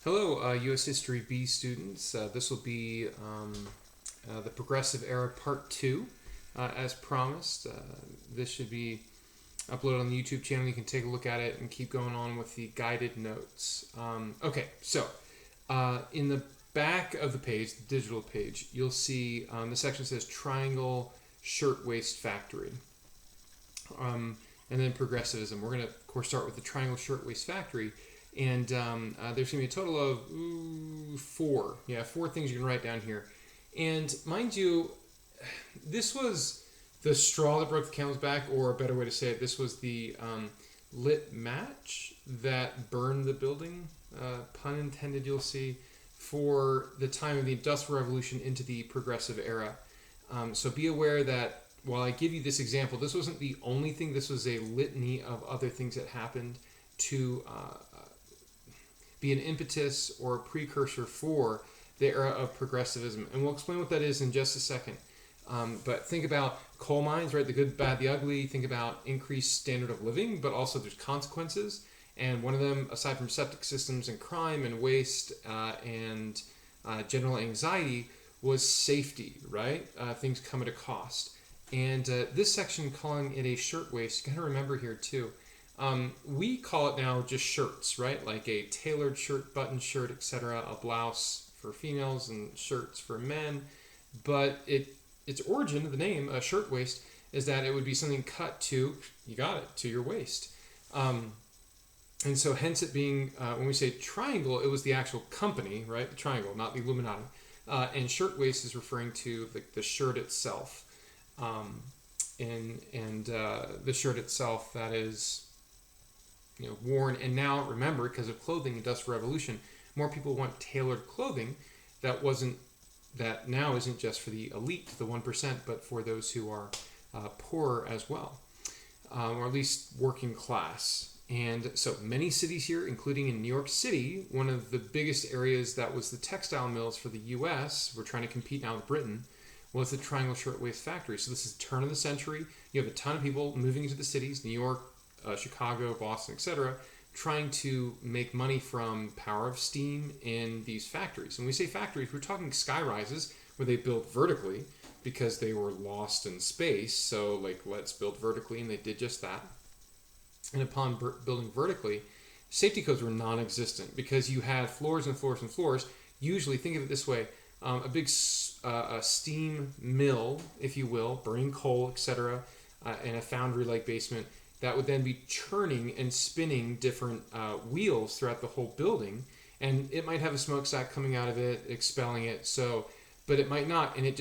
Hello, U.S. History B students. This will be the Progressive Era Part 2, as promised. This should be uploaded on the YouTube channel. You can take a look at it and keep going on with the guided notes. In the back of the page, the digital page, you'll see the section says Triangle Shirtwaist Factory. And then Progressivism. We're going to, of course, start with the Triangle Shirtwaist Factory. And there's going to be a total of four. Yeah, four things you can write down here. And mind you, this was the straw that broke the camel's back, or a better way to say it, this was the lit match that burned the building, pun intended, you'll see, for the time of the Industrial Revolution into the Progressive Era. So be aware that while I give you this example, this wasn't the only thing. This was a litany of other things that happened to be an impetus or a precursor for the era of progressivism. And we'll explain what that is in just a second. But think about coal mines, right? The good, bad, the ugly. Think about increased standard of living, but also there's consequences. And one of them, aside from septic systems and crime and waste and general anxiety, was safety, right? Things come at a cost. And this section, calling it a shirtwaist, you got to remember here too, we call it now just shirts, right? Like a tailored shirt, button shirt, etc. A blouse for females and shirts for men. But its origin, the name, a shirtwaist, is that it would be something cut to, you got it, to your waist. And so hence it being, when we say triangle, it was the actual company, right? The triangle, not the Illuminati. And shirtwaist is referring to the shirt itself. And the shirt itself that is worn. And now, remember, because of clothing, Industrial Revolution, more people want tailored clothing that now isn't just for the elite, the 1%, but for those who are poorer as well, or at least working class. And so many cities here, including in New York City, one of the biggest areas that was the textile mills for the U.S., we're trying to compete now with Britain, was the Triangle Shirtwaist Factory. So this is turn of the century. You have a ton of people moving into the cities, New York, Chicago, Boston, etc., trying to make money from power of steam in these factories. And when we say factories, we're talking sky rises where they built vertically because they were lost in space. So let's build vertically, and they did just that. And upon building vertically, safety codes were non-existent because you had floors and floors and floors. Usually, think of it this way, a big a steam mill, if you will, burning coal, etc., in a foundry-like basement, that would then be churning and spinning different wheels throughout the whole building. And it might have a smokestack coming out of it, expelling it, but it might not. And it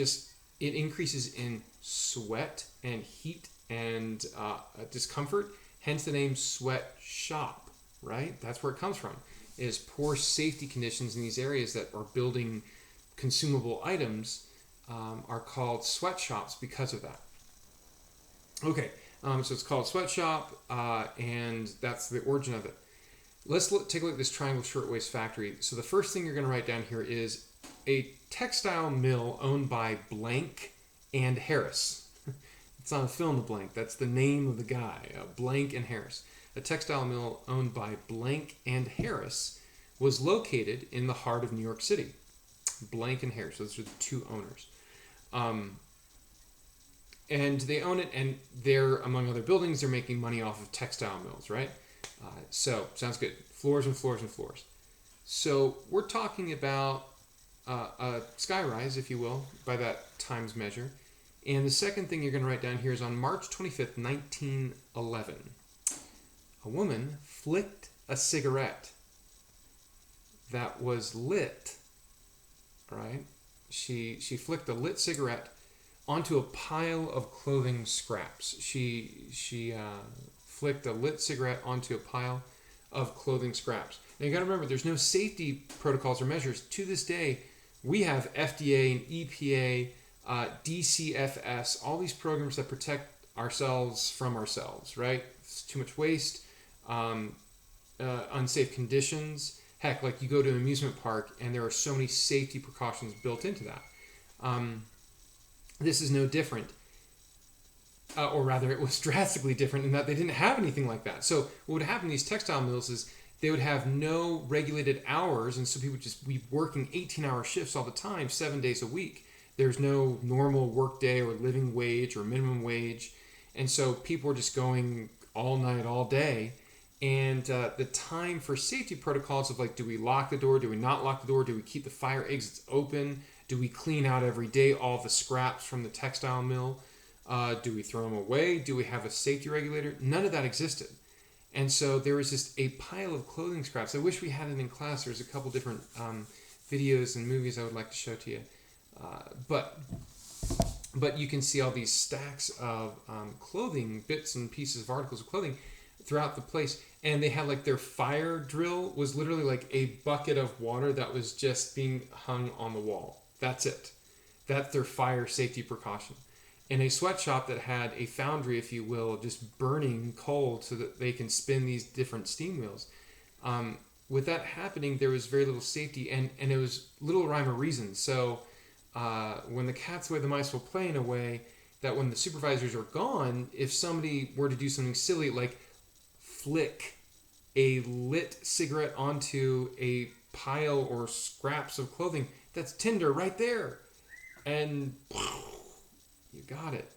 increases in sweat and heat and discomfort. Hence the name sweatshop, right? That's where it comes from, is poor safety conditions in these areas that are building consumable items are called sweatshops because of that. Okay, so it's called sweatshop, and that's the origin of it. Let's take a look at this Triangle Shirtwaist Factory. So the first thing you're going to write down here is a textile mill owned by Blank and Harris. It's not a fill in the blank. That's the name of the guy, Blank and Harris. A textile mill owned by Blank and Harris was located in the heart of New York City. Blank and Harris, those are the two owners. And they own it, and they're, among other buildings, they're making money off of textile mills, right? So, sounds good. Floors and floors and floors. So, we're talking about a skyrise, if you will, by that times measure. And the second thing you're going to write down here is on March 25th, 1911, a woman flicked a cigarette that was lit, right? She flicked a lit cigarette onto a pile of clothing scraps. She flicked a lit cigarette onto a pile of clothing scraps. Now you got to remember, there's no safety protocols or measures. To this day, we have FDA and EPA, DCFS, all these programs that protect ourselves from ourselves, right? It's too much waste, unsafe conditions. Heck, like you go to an amusement park and there are so many safety precautions built into that. This is no different. Or rather, it was drastically different in that they didn't have anything like that. So what would happen in these textile mills is they would have no regulated hours, and so people would just be working 18-hour shifts all the time, 7 days a week. There's no normal work day or living wage or minimum wage, and so people were just going all night, all day. And the time for safety protocols of like, do we lock the door? Do we not lock the door? Do we keep the fire exits open? Do we clean out every day all the scraps from the textile mill? Do we throw them away? Do we have a safety regulator? None of that existed. And so there was just a pile of clothing scraps. I wish we had it in class. There's a couple different videos and movies I would like to show to you. But you can see all these stacks of clothing, bits and pieces of articles of clothing throughout the place. And they had like their fire drill was literally like a bucket of water that was just being hung on the wall. That's it. That's their fire safety precaution. In a sweatshop that had a foundry, if you will, just burning coal so that they can spin these different steam wheels. With that happening, there was very little safety, and it was little rhyme or reason. So when the cat's away, the mice will play, in a way that when the supervisors are gone, if somebody were to do something silly like flick a lit cigarette onto a pile or scraps of clothing, that's tinder right there. And you got it.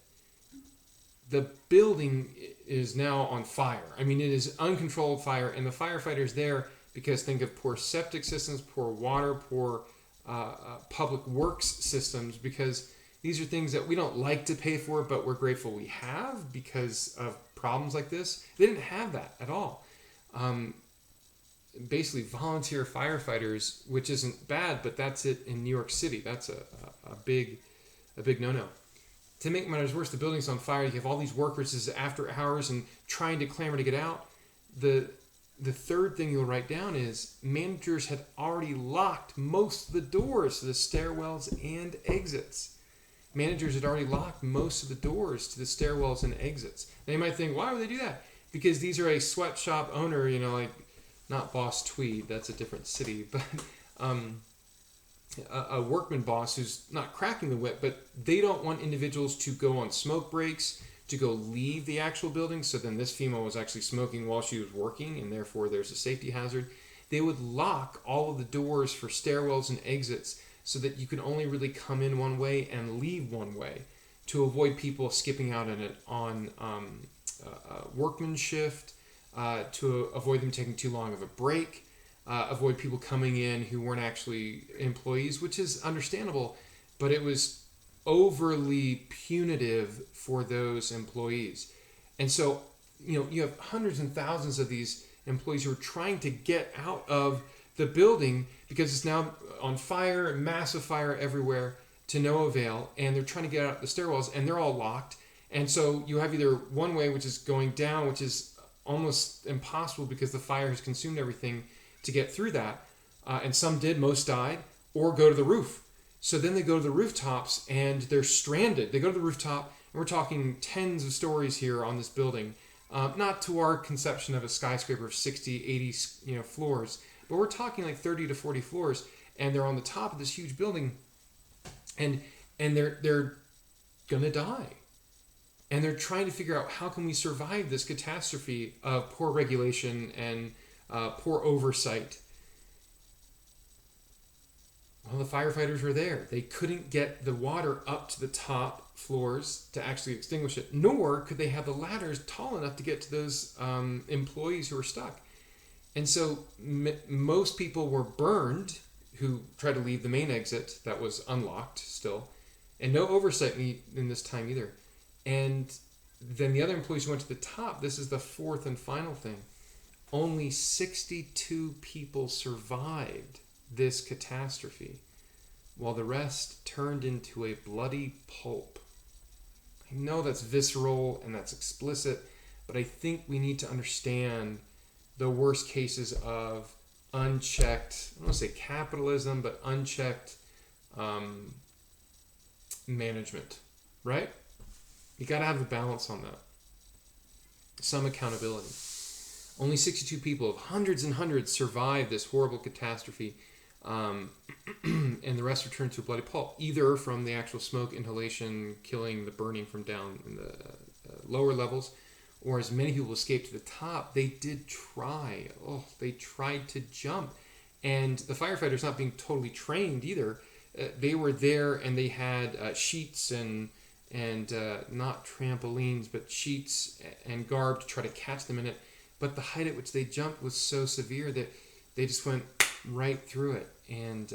The building is now on fire. I mean, it is uncontrolled fire, and the firefighters there, because think of poor septic systems, poor water, poor public works systems, because these are things that we don't like to pay for, but we're grateful we have because of problems like this. They didn't have that at all. Basically, volunteer firefighters, which isn't bad, but that's it in New York City. That's a big no-no. To make matters worse, the building's on fire. You have all these workers this is after hours and trying to clamor to get out. The third thing you'll write down is managers had already locked most of the doors to the stairwells and exits. Managers had already locked most of the doors to the stairwells and exits. Now you might think, why would they do that? Because these are a sweatshop owner, like not Boss Tweed, that's a different city, but a workman boss who's not cracking the whip, but they don't want individuals to go on smoke breaks, to go leave the actual building. So then this female was actually smoking while she was working, and therefore there's a safety hazard. They would lock all of the doors for stairwells and exits so that you could only really come in one way and leave one way, to avoid people skipping out on workman shift, to avoid them taking too long of a break, avoid people coming in who weren't actually employees, which is understandable, but it was overly punitive for those employees. And so, you have hundreds and thousands of these employees who are trying to get out of the building because it's now on fire, massive fire everywhere, to no avail, and they're trying to get out the stairwells, and they're all locked. And so you have either one way, which is going down, which is almost impossible because the fire has consumed everything, to get through that, and some did, most died, or go to the roof. So then they go to the rooftops and they're stranded. They go to the rooftop, and we're talking tens of stories here on this building, not to our conception of a skyscraper of 60, 80 floors, but we're talking like 30 to 40 floors, and they're on the top of this huge building, and they're gonna die. And they're trying to figure out, how can we survive this catastrophe of poor regulation and poor oversight? Well, the firefighters were there. They couldn't get the water up to the top floors to actually extinguish it, nor could they have the ladders tall enough to get to those employees who were stuck. And so most people were burned who tried to leave the main exit that was unlocked still, and no oversight in this time either. And then the other employees who went to the top, this is the fourth and final thing. Only 62 people survived this catastrophe, while the rest turned into a bloody pulp. I know that's visceral and that's explicit, but I think we need to understand the worst cases of unchecked, I don't want to say capitalism, but unchecked management, right? You got to have a balance on that. Some accountability. Only 62 people of hundreds and hundreds survived this horrible catastrophe, and the rest returned to a bloody pulp, either from the actual smoke inhalation killing the burning from down in the lower levels, or as many people escaped to the top, they did try. Oh, they tried to jump. And the firefighters not being totally trained either, they were there and they had sheets and not trampolines, but sheets and garb to try to catch them in it. But the height at which they jumped was so severe that they just went right through it. And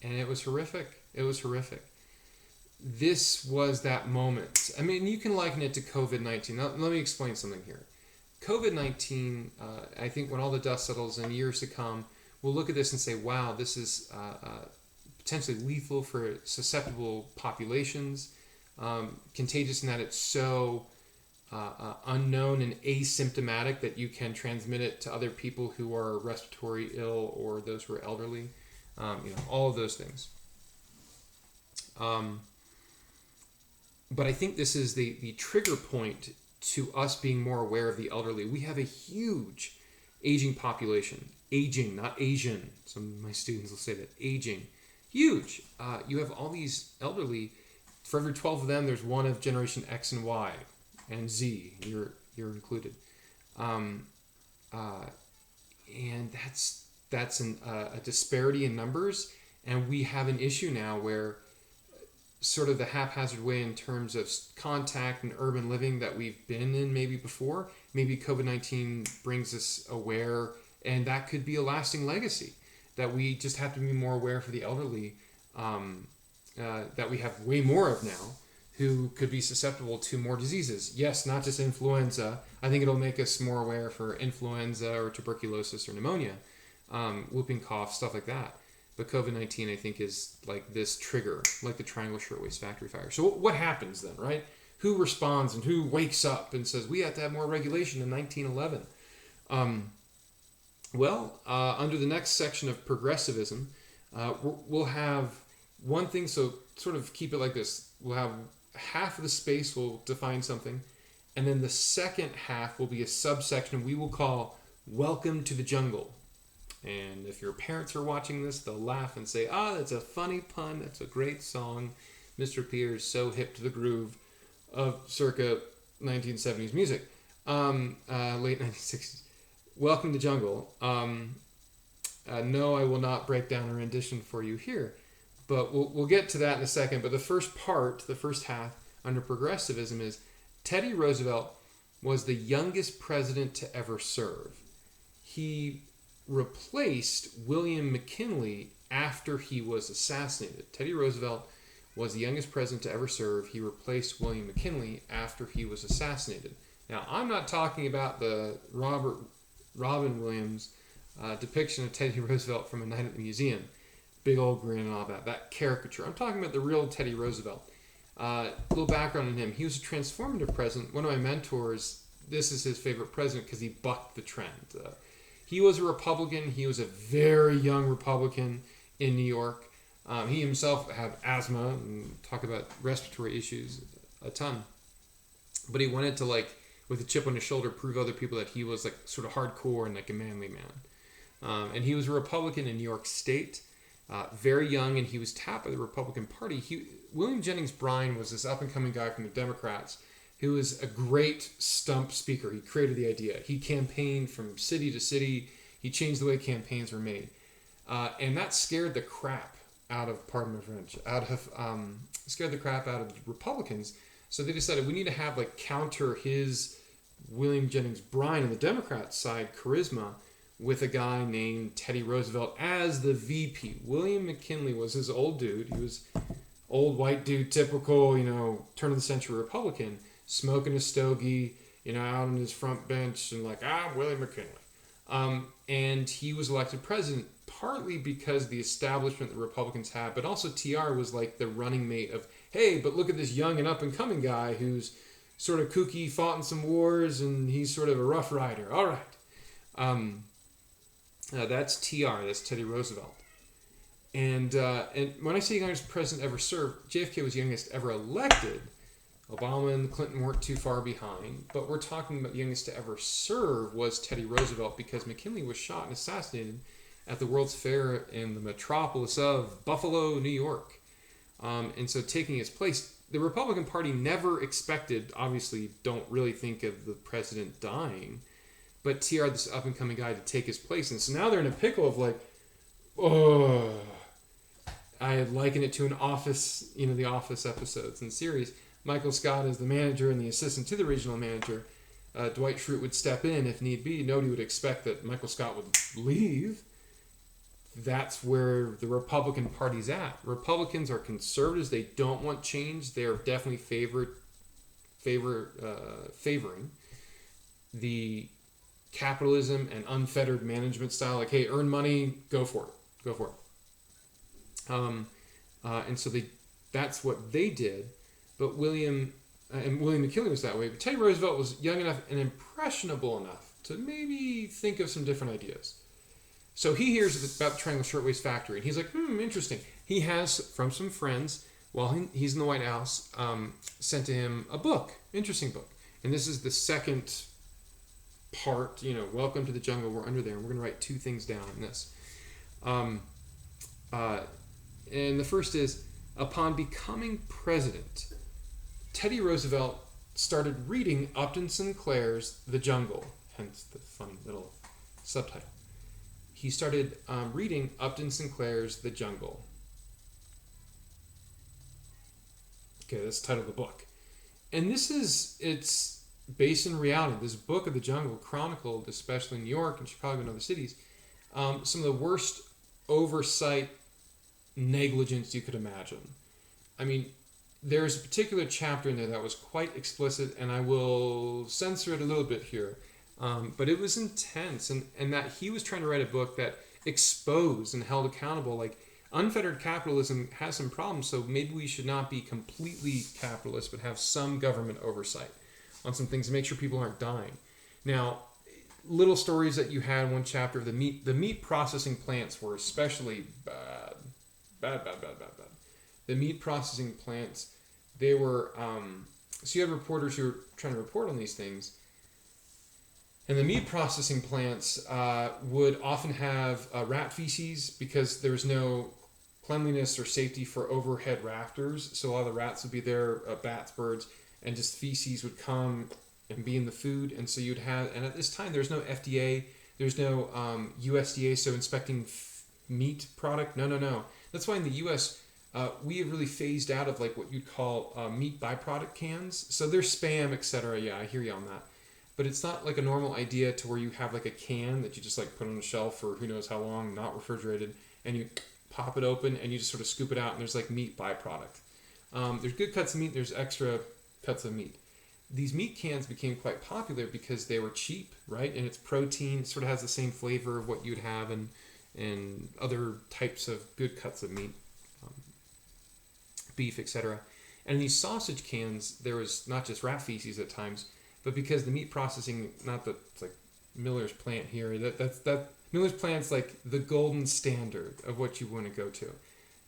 it was horrific. It was horrific. This was that moment. I mean, you can liken it to COVID-19. Now, let me explain something here. COVID-19, I think when all the dust settles in years to come, we'll look at this and say, wow, this is potentially lethal for susceptible populations, contagious in that it's so unknown and asymptomatic that you can transmit it to other people who are respiratory ill or those who are elderly, all of those things. But I think this is the trigger point to us being more aware of the elderly. We have a huge aging population. Aging, not Asian. Some of my students will say that. Aging. Huge. You have all these elderly. For every 12 of them, there's one of generation X and Y and Z. You're included. And that's a disparity in numbers. And we have an issue now where sort of the haphazard way in terms of contact and urban living that we've been in maybe before, maybe COVID-19 brings us aware, and that could be a lasting legacy, that we just have to be more aware for the elderly, that we have way more of now, who could be susceptible to more diseases. Yes, not just influenza. I think it'll make us more aware for influenza or tuberculosis or pneumonia, whooping cough, stuff like that. But COVID-19, I think, is like this trigger, like the Triangle Shirtwaist Factory fire. So what happens then, right? Who responds and who wakes up and says, we have to have more regulation in 1911? Under the next section of progressivism, we'll have one thing, so sort of keep it like this. We'll have half of the space will define something, and then the second half will be a subsection we will call Welcome to the Jungle. And if your parents are watching this, they'll laugh and say, that's a funny pun. That's a great song. Mr. Pierce, so hip to the groove of circa 1970s music. Late 1960s. Welcome to Jungle. No, I will not break down a rendition for you here. But we'll get to that in a second. But the first part, the first half, under progressivism is Teddy Roosevelt was the youngest president to ever serve. He replaced William McKinley after he was assassinated. Teddy Roosevelt was the youngest president to ever serve. He replaced William McKinley after he was assassinated. Now, I'm not talking about the Robin Williams depiction of Teddy Roosevelt from A Night at the Museum. Big old grin and all that caricature. I'm talking about the real Teddy Roosevelt. A little background on him. He was a transformative president. One of my mentors, this is his favorite president because he bucked the trend. He was a Republican. He was a very young Republican in New York. He himself had asthma and talk about respiratory issues a ton. But he wanted to, like, with a chip on his shoulder, prove other people that he was like sort of hardcore and like a manly man. And he was a Republican in New York State, very young, and he was tapped by the Republican Party. William Jennings Bryan was this up-and-coming guy from the Democrats who was a great stump speaker. He created the idea. He campaigned from city to city. He changed the way campaigns were made. And that scared the crap out of, pardon my French, scared the crap out of the Republicans. So they decided we need to have, like, counter his William Jennings Bryan on the Democrat side charisma with a guy named Teddy Roosevelt as the VP. William McKinley was his old dude. He was old white dude, typical, turn of the century Republican, smoking a stogie, out on his front bench and like, William McKinley. And he was elected president partly because the establishment the Republicans had, but also TR was like the running mate of, hey, but look at this young and up-and-coming guy who's sort of kooky, fought in some wars, and he's sort of a rough rider. All right. That's TR. That's Teddy Roosevelt. And when I say youngest president ever served, JFK was youngest ever elected. Obama and Clinton weren't too far behind, but we're talking about the youngest to ever serve was Teddy Roosevelt because McKinley was shot and assassinated at the World's Fair in the metropolis of Buffalo, New York. And so taking his place, the Republican Party never expected, obviously, don't really think of the president dying, but TR, this up and coming guy, to take his place. And so now they're in a pickle of like, oh, I liken it to an Office, the Office episodes and series. Michael Scott is the manager and the assistant to the regional manager. Dwight Schrute would step in if need be. Nobody would expect that Michael Scott would leave. That's where the Republican Party's at. Republicans are conservatives. They don't want change. They're definitely favoring the capitalism and unfettered management style. Like, hey, earn money, go for it. And so that's what they did. But William McKinley was that way. But Teddy Roosevelt was young enough and impressionable enough to maybe think of some different ideas. So he hears about the Triangle Shirtwaist Factory, and he's like, interesting. He has, from some friends, while he's in the White House, sent to him a book, interesting book. And this is the second part, Welcome to the Jungle, we're under there, and we're going to write two things down in this. And the first is, upon becoming president, Teddy Roosevelt started reading Upton Sinclair's The Jungle, hence the funny little subtitle. He started reading Upton Sinclair's The Jungle. Okay, that's the title of the book. And it's based in reality. This book of the jungle chronicled, especially in New York and Chicago and other cities, some of the worst oversight, negligence you could imagine. I mean, there's a particular chapter in there that was quite explicit, and I will censor it a little bit here. But it was intense, and that he was trying to write a book that exposed and held accountable, like, unfettered capitalism has some problems, so maybe we should not be completely capitalist, but have some government oversight on some things to make sure people aren't dying. Now, little stories that you had in one chapter of the meat processing plants were especially bad. The meat processing plants, they were, so you had reporters who were trying to report on these things. And the meat processing plants would often have rat feces because there was no cleanliness or safety for overhead rafters. So a lot of the rats would be there, bats, birds, and just feces would come and be in the food. And so you'd have, and at this time there's no FDA, there's no USDA, so inspecting meat product. No. That's why in the US, we have really phased out of like what you'd call meat byproduct cans. So there's Spam, etc. Yeah, I hear you on that. But it's not like a normal idea to where you have like a can that you just like put on a shelf for who knows how long, not refrigerated, and you pop it open and you just sort of scoop it out and there's like meat byproduct. There's good cuts of meat, there's extra cuts of meat. These meat cans became quite popular because they were cheap, right? And it's protein, it sort of has the same flavor of what you'd have in other types of good cuts of meat, beef, etc. And in these sausage cans, there was not just rat feces at times, but because the meat processing, not that it's like Miller's plant here, that Miller's plant's like the golden standard of what you want to go to.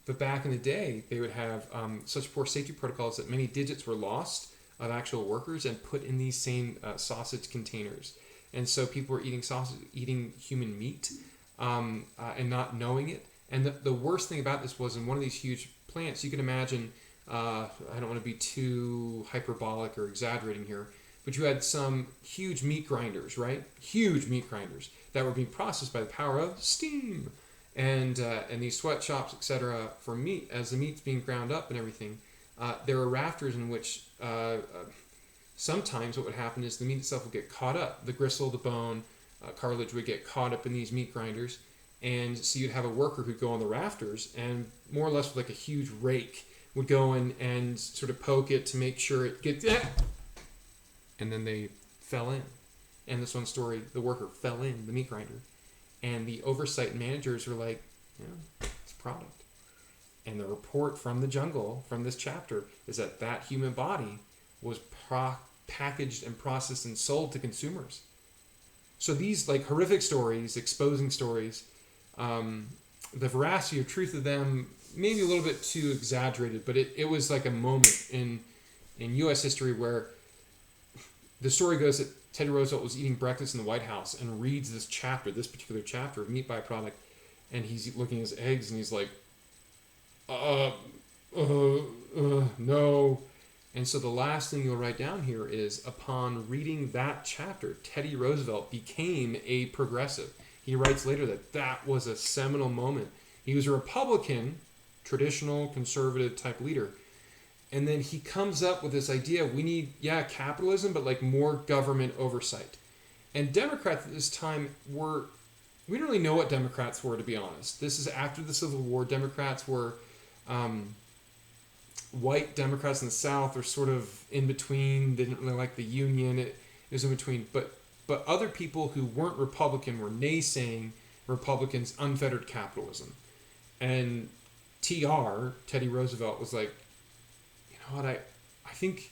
But back in the day, they would have such poor safety protocols that many digits were lost of actual workers and put in these same sausage containers. And so people were eating human meat and not knowing it. And the worst thing about this was in one of these huge plants, you can imagine, I don't want to be too hyperbolic or exaggerating here, but you had some huge meat grinders, right? Huge meat grinders that were being processed by the power of steam. And these sweatshops, etc., for meat, as the meat's being ground up and everything, there were rafters in which sometimes what would happen is the meat itself would get caught up. The gristle, the bone, cartilage would get caught up in these meat grinders. And so you'd have a worker who'd go on the rafters and more or less with like a huge rake would go in and sort of poke it to make sure it gets... And then they fell in. And this one story, the worker fell in the meat grinder. And the oversight managers were like, it's product. And the report from the jungle, from this chapter, is that human body was packaged and processed and sold to consumers. So these like horrific stories, exposing stories, the veracity or truth of them, maybe a little bit too exaggerated, but it was like a moment in U.S. history where the story goes that Teddy Roosevelt was eating breakfast in the White House and reads this particular chapter of meat byproduct, and he's looking at his eggs and he's like, no. And so the last thing you'll write down here is, upon reading that chapter, Teddy Roosevelt became a progressive. He writes later that that was a seminal moment. He was a Republican, traditional conservative type leader. And then he comes up with this idea, we need, capitalism, but like more government oversight. And Democrats at this time were, we don't really know what Democrats were, to be honest. This is after the Civil War. Democrats were, white Democrats in the South are sort of in between. They didn't really like the Union. It was in between. But other people who weren't Republican were naysaying Republicans' unfettered capitalism. And Teddy Roosevelt, was like, you know what, I think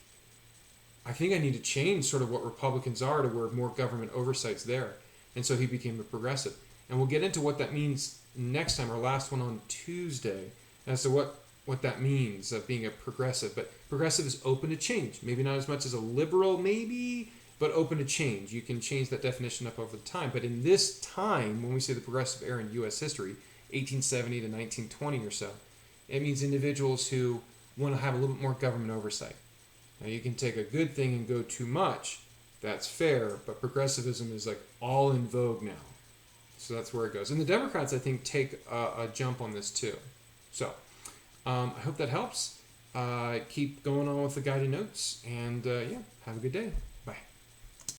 I need to change sort of what Republicans are to where more government oversight's there. And so he became a progressive. And we'll get into what that means next time, our last one on Tuesday, as to what that means of being a progressive. But progressive is open to change. Maybe not as much as a liberal, maybe, but open to change. You can change that definition up over the time. But in this time, when we say the progressive era in U.S. history, 1870 to 1920 or so, it means individuals who want to have a little bit more government oversight. Now, you can take a good thing and go too much. That's fair, but progressivism is like all in vogue now. So that's where it goes. And the Democrats, I think, take a jump on this too. So I hope that helps. Keep going on with the guided notes, and have a good day.